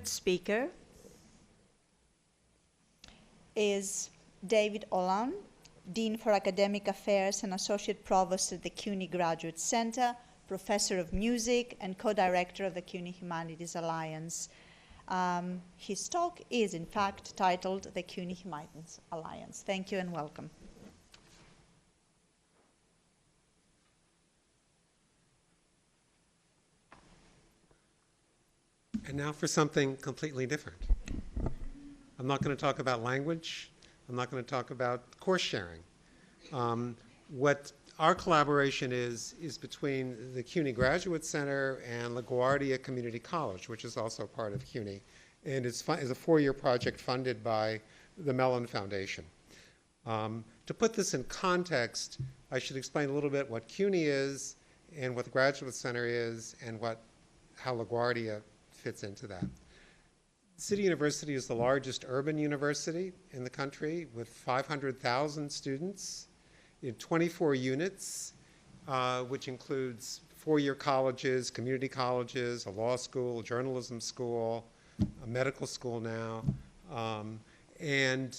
third speaker is David Olan, Dean for Academic Affairs and Associate Provost at the CUNY Graduate Center, Professor of Music, and Co-Director of the CUNY Humanities Alliance. His talk is, in fact, titled The CUNY Humanities Alliance. Thank you and welcome. And now for something completely different. I'm not going to talk about language. I'm not going to talk about course sharing. What our collaboration is between the CUNY Graduate Center and LaGuardia Community College, which is also part of CUNY. And it's a four-year project funded by the Mellon Foundation. To put this in context, I should explain a little bit what CUNY is and what the Graduate Center is and how LaGuardia fits into that. City University is the largest urban university in the country with 500,000 students in 24 units, which includes four-year colleges, community colleges, a law school, a journalism school, a medical school now. And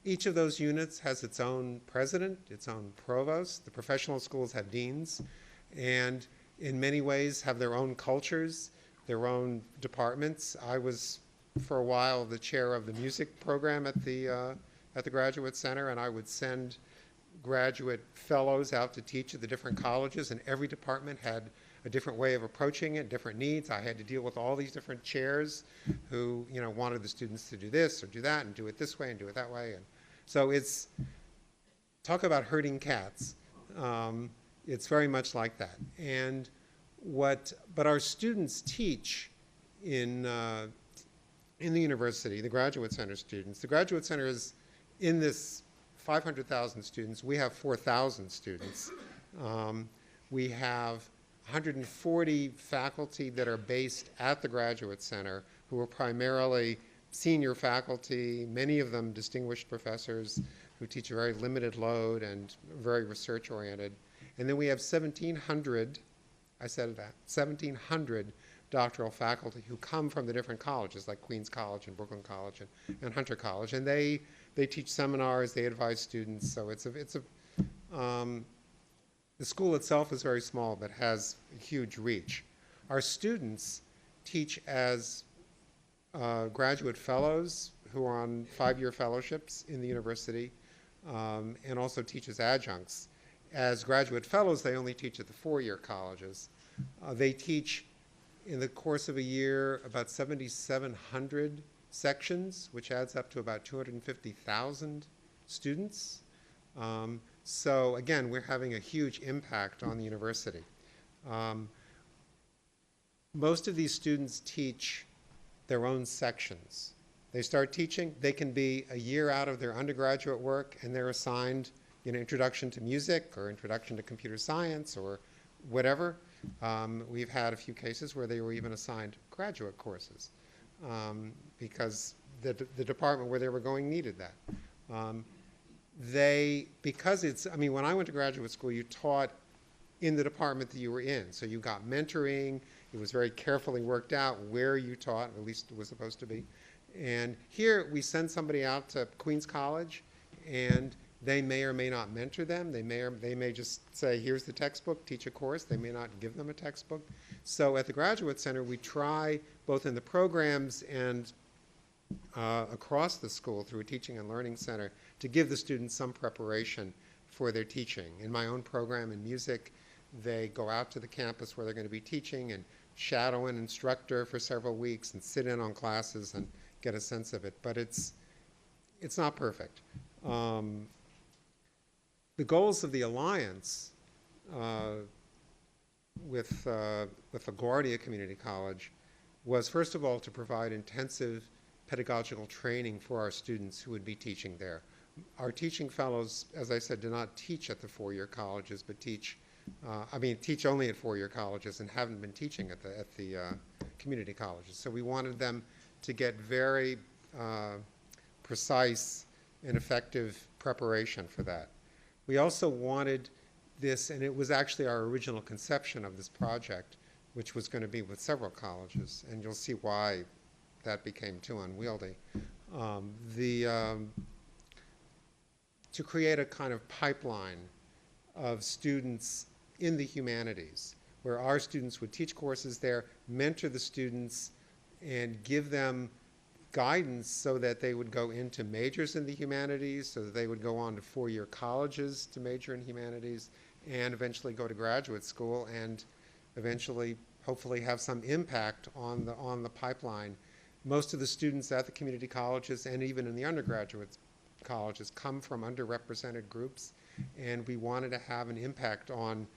each of those units has its own president, its own provost. The professional schools have deans, and in many ways have their own cultures, their own departments. I was, for a while, the chair of the music program at the Graduate Center, and I would send graduate fellows out to teach at the different colleges, and every department had a different way of approaching it, different needs. I had to deal with all these different chairs who, wanted the students to do this or do that and do it this way and do it that way. And so it's, talk about herding cats. It's very much like that. And but our students teach in the university, the Graduate Center students. The Graduate Center is, in this 500,000 students, we have 4,000 students. We have 140 faculty that are based at the Graduate Center who are primarily senior faculty, many of them distinguished professors who teach a very limited load and very research-oriented. And then we have 1,700, I said that, 1,700 doctoral faculty who come from the different colleges, like Queens College and Brooklyn College and Hunter College, and they teach seminars, they advise students. So the school itself is very small, but has a huge reach. Our students teach as graduate fellows who are on 5-year fellowships in the university, and also teach as adjuncts. As graduate fellows, they only teach at the 4-year colleges. They teach, in the course of a year, about 7,700 sections, which adds up to about 250,000 students. So again, we're having a huge impact on the university. Most of these students teach their own sections. They start teaching, they can be a year out of their undergraduate work, and they're assigned introduction to music or introduction to computer science or whatever. We've had a few cases where they were even assigned graduate courses because the department where they were going needed that. When I went to graduate school, you taught in the department that you were in. So you got mentoring. It was very carefully worked out where you taught, at least it was supposed to be. And here we send somebody out to Queens College, and they may or may not mentor them. They may just say, here's the textbook, teach a course. They may not give them a textbook. So at the Graduate Center, we try, both in the programs and across the school through a teaching and learning center, to give the students some preparation for their teaching. In my own program in music, they go out to the campus where they're going to be teaching and shadow an instructor for several weeks and sit in on classes and get a sense of it. But it's not perfect. The goals of the Alliance with LaGuardia Community College was, first of all, to provide intensive pedagogical training for our students who would be teaching there. Our teaching fellows, as I said, do not teach at the 4-year colleges, but teach only at 4-year colleges and haven't been teaching at the community colleges. So we wanted them to get very precise and effective preparation for that. We also wanted this, and it was actually our original conception of this project, which was going to be with several colleges, and you'll see why that became too unwieldy. To create a kind of pipeline of students in the humanities, where our students would teach courses there, mentor the students, and give them guidance so that they would go into majors in the humanities, so that they would go on to four-year colleges to major in humanities, and eventually go to graduate school, and eventually, hopefully, have some impact on the pipeline. Most of the students at the community colleges and even in the undergraduate colleges come from underrepresented groups, and we wanted to have an impact on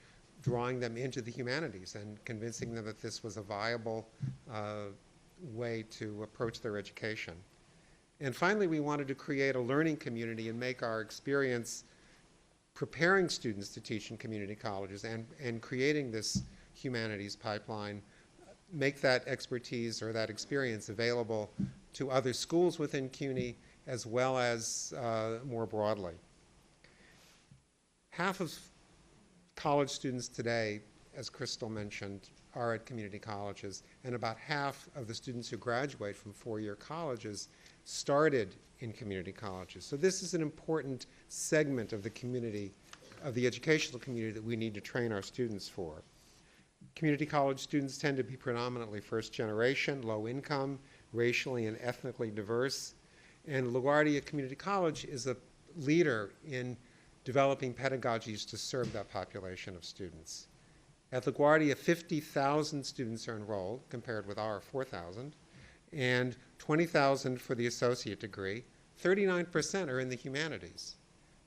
drawing them into the humanities and convincing them that this was a viable way to approach their education. And finally, we wanted to create a learning community and make our experience preparing students to teach in community colleges and creating this humanities pipeline, make that expertise or that experience available to other schools within CUNY as well as more broadly. Half of college students today, as Crystal mentioned, are at community colleges, and about half of the students who graduate from four-year colleges started in community colleges. So this is an important segment of the community, of the educational community that we need to train our students for. Community college students tend to be predominantly first generation, low income, racially and ethnically diverse, and LaGuardia Community College is a leader in developing pedagogies to serve that population of students. At LaGuardia, 50,000 students are enrolled, compared with our 4,000, and 20,000 for the associate degree. 39% are in the humanities.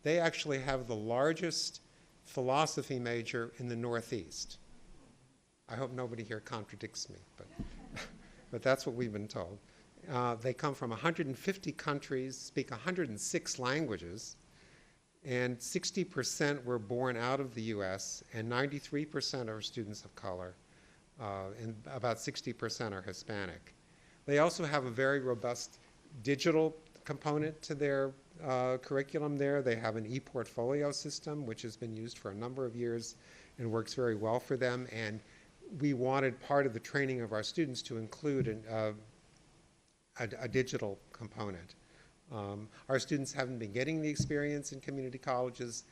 They actually have the largest philosophy major in the Northeast. I hope nobody here contradicts me, but that's what we've been told. They come from 150 countries, speak 106 languages, and 60% were born out of the US, and 93% are students of color, and about 60% are Hispanic. They also have a very robust digital component to their curriculum there. They have an e-portfolio system, which has been used for a number of years and works very well for them, and we wanted part of the training of our students to include a digital component. Our students haven't been getting the experience in community colleges,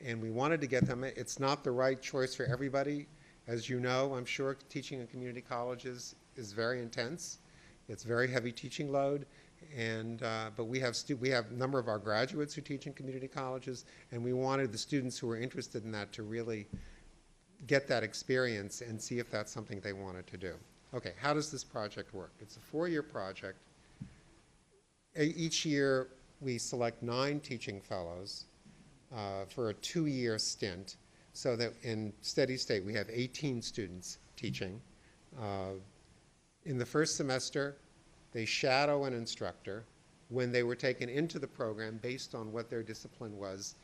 and we wanted to get them. It's not the right choice for everybody. As you know, I'm sure teaching in community colleges is very intense. It's very heavy teaching load, and but we have a number of our graduates who teach in community colleges, and we wanted the students who were interested in that to really get that experience and see if that's something they wanted to do. Okay, how does this project work? It's a four-year project. Each year, we select 9 teaching fellows for a 2-year stint, so that in steady state, we have 18 students teaching. In the first semester, they shadow an instructor. When they were taken into the program, based on what their discipline was,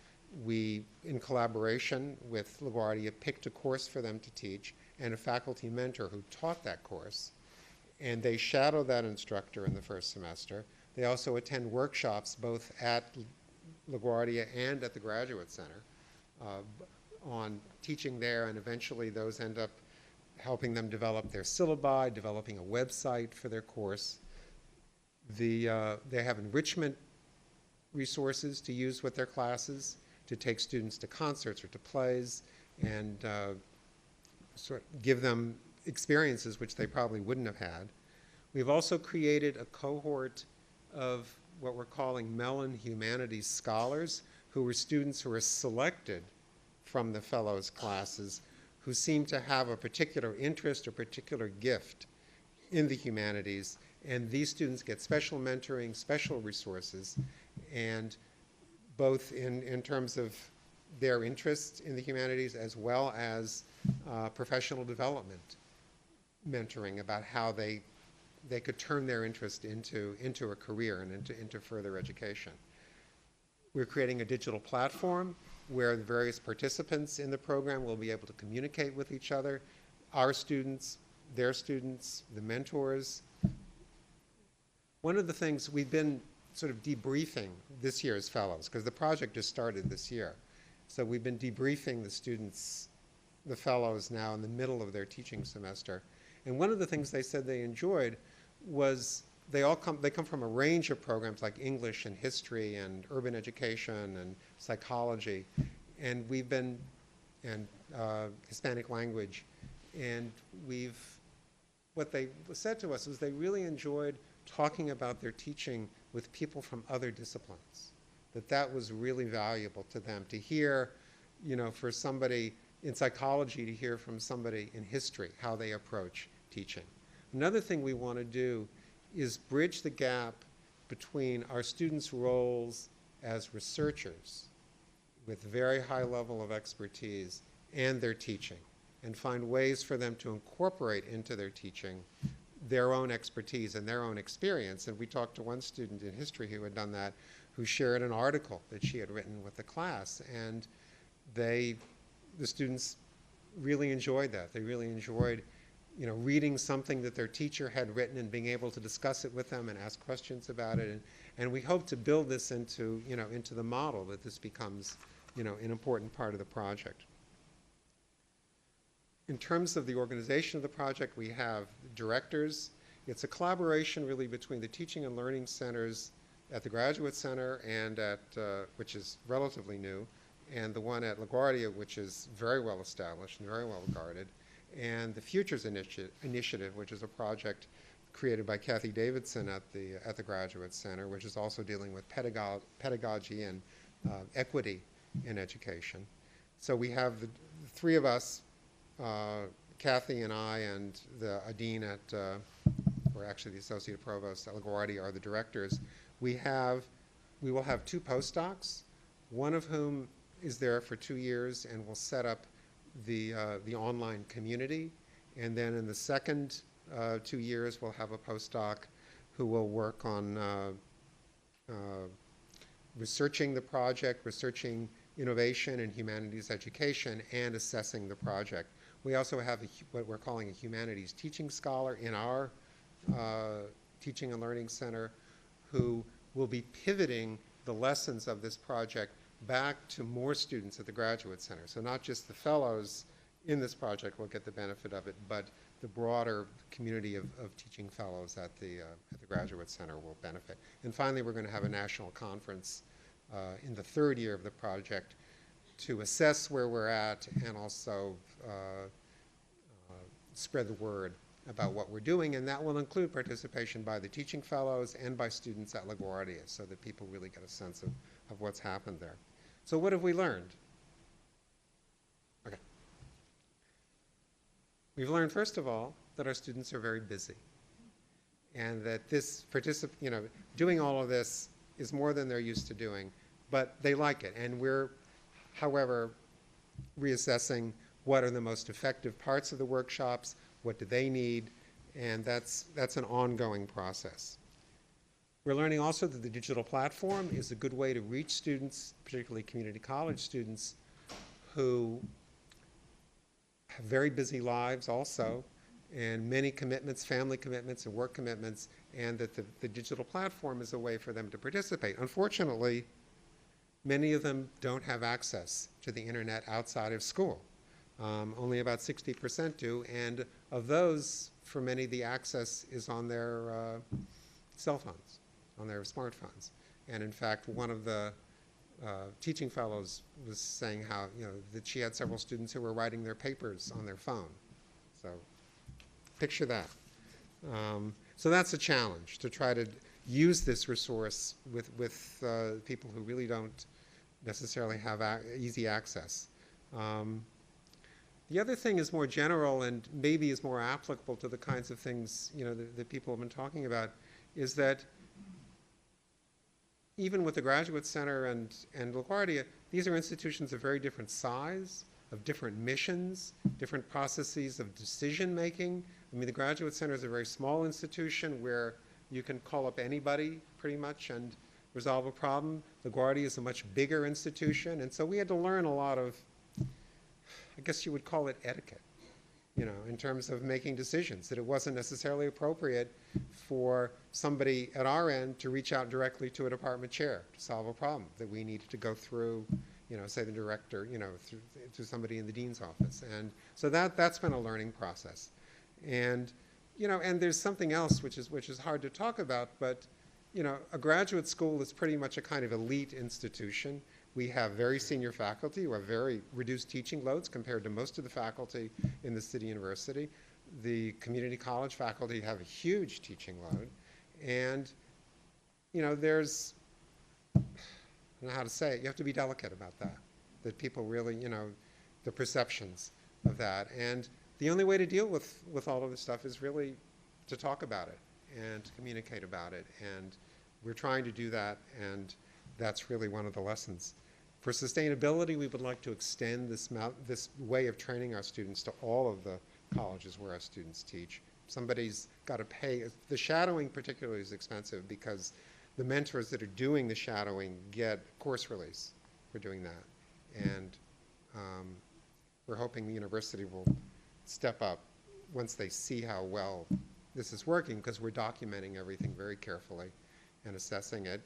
we, in collaboration with LaGuardia, picked a course for them to teach and a faculty mentor who taught that course. And they shadow that instructor in the first semester. They also attend workshops both at LaGuardia and at the Graduate Center on teaching there, and eventually those end up helping them develop their syllabi, developing a website for their course. They have enrichment resources to use with their classes, to take students to concerts or to plays, and sort of give them experiences which they probably wouldn't have had. We've also created a cohort of what we're calling Mellon Humanities Scholars, who were students who were selected from the fellows classes who seem to have a particular interest or particular gift in the humanities, and these students get special mentoring, special resources, and both in terms of their interests in the humanities as well as professional development mentoring about how they could turn their interest into a career and into further education. We're creating a digital platform where the various participants in the program will be able to communicate with each other, our students, their students, the mentors. One of the things we've been sort of debriefing this year's fellows, because the project just started this year. So we've been debriefing the students the fellows now in the middle of their teaching semester. And one of the things they said they enjoyed was they come from a range of programs like English and history and urban education and psychology, and Hispanic language, and what they said to us was they really enjoyed talking about their teaching with people from other disciplines, that was really valuable to them to hear, for somebody in psychology to hear from somebody in history how they approach teaching. Another thing we want to do is bridge the gap between our students' roles as researchers with very high level of expertise and their teaching, and find ways for them to incorporate into their teaching their own expertise and their own experience. And we talked to one student in history who had done that, who shared an article that she had written with the class, and the students really enjoyed that. They really enjoyed reading something that their teacher had written and being able to discuss it with them and ask questions about it. And we hope to build this into the model, that this becomes an important part of the project. In terms of the organization of the project, we have directors. It's a collaboration really between the Teaching and Learning Centers at the Graduate Center and which is relatively new, and the one at LaGuardia, which is very well established and very well regarded, and the Futures Initiative, which is a project created by Kathy Davidson at the Graduate Center, which is also dealing with pedagogy and equity in education. So we have the three of us, Kathy and I and the dean or actually the associate provost at LaGuardia are the directors. We will have two postdocs, one of whom is there for 2 years and will set up the online community. And then in the second 2 years, we'll have a postdoc who will work on researching the project, researching innovation in humanities education, and assessing the project. We also have what we're calling a humanities teaching scholar in our Teaching and Learning Center, who will be pivoting the lessons of this project back to more students at the Graduate Center. So not just the fellows in this project will get the benefit of it, but the broader community of teaching fellows at the Graduate Center will benefit. And finally, we're going to have a national conference in the third year of the project to assess where we're at and also spread the word about what we're doing, and that will include participation by the teaching fellows and by students at LaGuardia, so that people really get a sense of what's happened there. So what have we learned? Okay. We've learned, first of all, that our students are very busy, and that this doing all of this is more than they're used to doing, but they like it. And we're, however, reassessing what are the most effective parts of the workshops, what do they need, and that's an ongoing process. We're learning also that the digital platform is a good way to reach students, particularly community college students, who have very busy lives also, and many commitments, family commitments and work commitments, and that the digital platform is a way for them to participate. Unfortunately, many of them don't have access to the internet outside of school. Only about 60% do, and of those, for many, the access is on their cell phones, on their smartphones. And in fact, one of the teaching fellows was saying how, that she had several students who were writing their papers on their phone. So picture that. So that's a challenge, to try to use this resource with people who really don't necessarily have easy access. The other thing is more general and maybe is more applicable to the kinds of things that people have been talking about, is that even with the Graduate Center and LaGuardia, these are institutions of very different size, of different missions, different processes of decision making. I mean, the Graduate Center is a very small institution where you can call up anybody pretty much and resolve a problem. LaGuardia is a much bigger institution, and so we had to learn a lot of, I guess you would call it etiquette, in terms of making decisions, that it wasn't necessarily appropriate for somebody at our end to reach out directly to a department chair to solve a problem, that we needed to go through, say the director, through somebody in the dean's office. And so that's been a learning process. And, and there's something else which is hard to talk about, but, a graduate school is pretty much a kind of elite institution. We have very senior faculty who have very reduced teaching loads compared to most of the faculty in the city university. The community college faculty have a huge teaching load. And, there's, I don't know how to say it, you have to be delicate about that people really, the perceptions of that. And the only way to deal with all of this stuff is really to talk about it and to communicate about it. And we're trying to do that, and that's really one of the lessons. For sustainability, we would like to extend this way of training our students to all of the colleges where our students teach. Somebody's got to pay. The shadowing particularly is expensive because the mentors that are doing the shadowing get course release for doing that. And we're hoping the university will step up once they see how well this is working, because we're documenting everything very carefully and assessing it.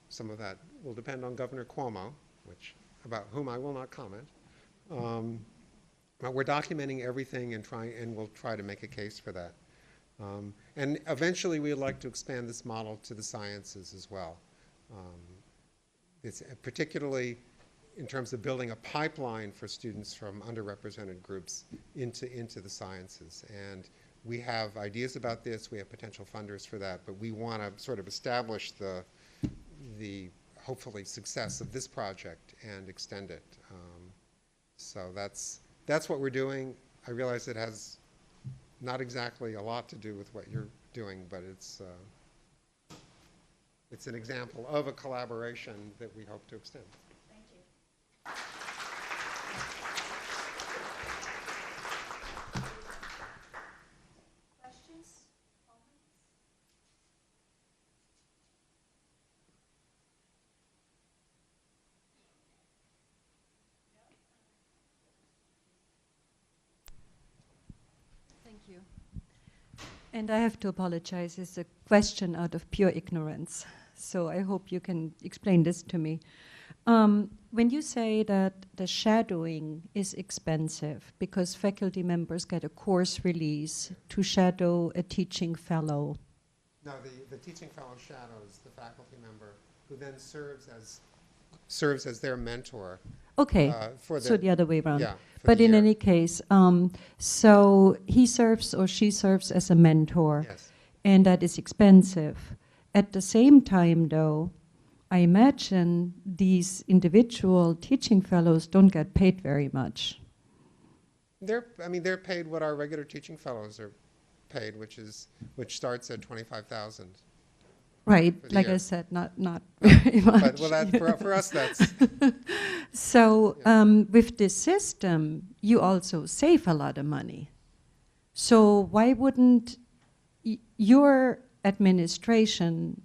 Some of that will depend on Governor Cuomo, about whom I will not comment. But we're documenting everything and we'll try to make a case for that. And eventually we'd like to expand this model to the sciences as well. It's particularly in terms of building a pipeline for students from underrepresented groups into the sciences. And we have ideas about this, we have potential funders for that, but we want to sort of establish the hopefully success of this project and extend it. So that's what we're doing. I realize it has not exactly a lot to do with what you're doing, but it's an example of a collaboration that we hope to extend. Thank you. Questions? Comments? Thank you. And I have to apologize, it's a question out of pure ignorance. So I hope you can explain this to me. When you say that the shadowing is expensive because faculty members get a course release to shadow a teaching fellow. No, the teaching fellow shadows the faculty member who then serves as their mentor. Okay, so the other way around. Yeah, but in any case, so he serves or she serves as a mentor. Yes. And that is expensive. At the same time, though, I imagine these individual teaching fellows don't get paid very much. They're paid what our regular teaching fellows are paid, which starts at $25,000. Right, like I said, not very much. But for us, that's. So with this system, you also save a lot of money. So why wouldn't your administration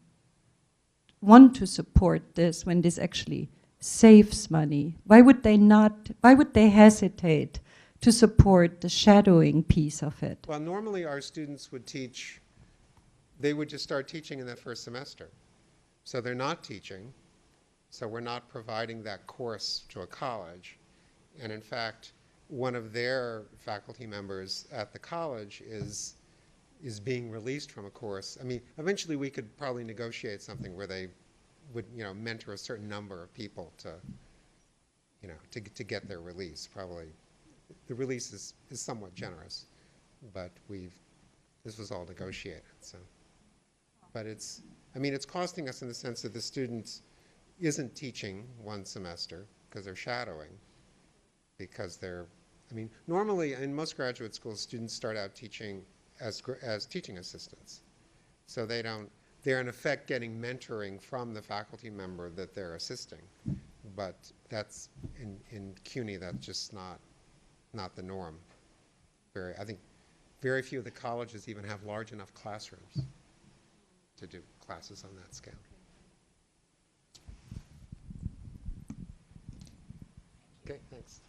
want to support this when this actually saves money? Why would they hesitate to support the shadowing piece of it? Well, normally our students would teach, they would just start teaching in that first semester. So they're not teaching, so we're not providing that course to a college. And in fact, one of their faculty members at the college is being released from a course. I mean, eventually we could probably negotiate something where they would, mentor a certain number of people to get their release. Probably, the release is somewhat generous, but this was all negotiated. So, but it's costing us in the sense that the student isn't teaching one semester because they're shadowing, because normally in most graduate schools, students start out teaching as teaching assistants. So they're in effect getting mentoring from the faculty member that they're assisting. But that's, in CUNY, that's just not the norm. I think very few of the colleges even have large enough classrooms to do classes on that scale. Okay, thanks.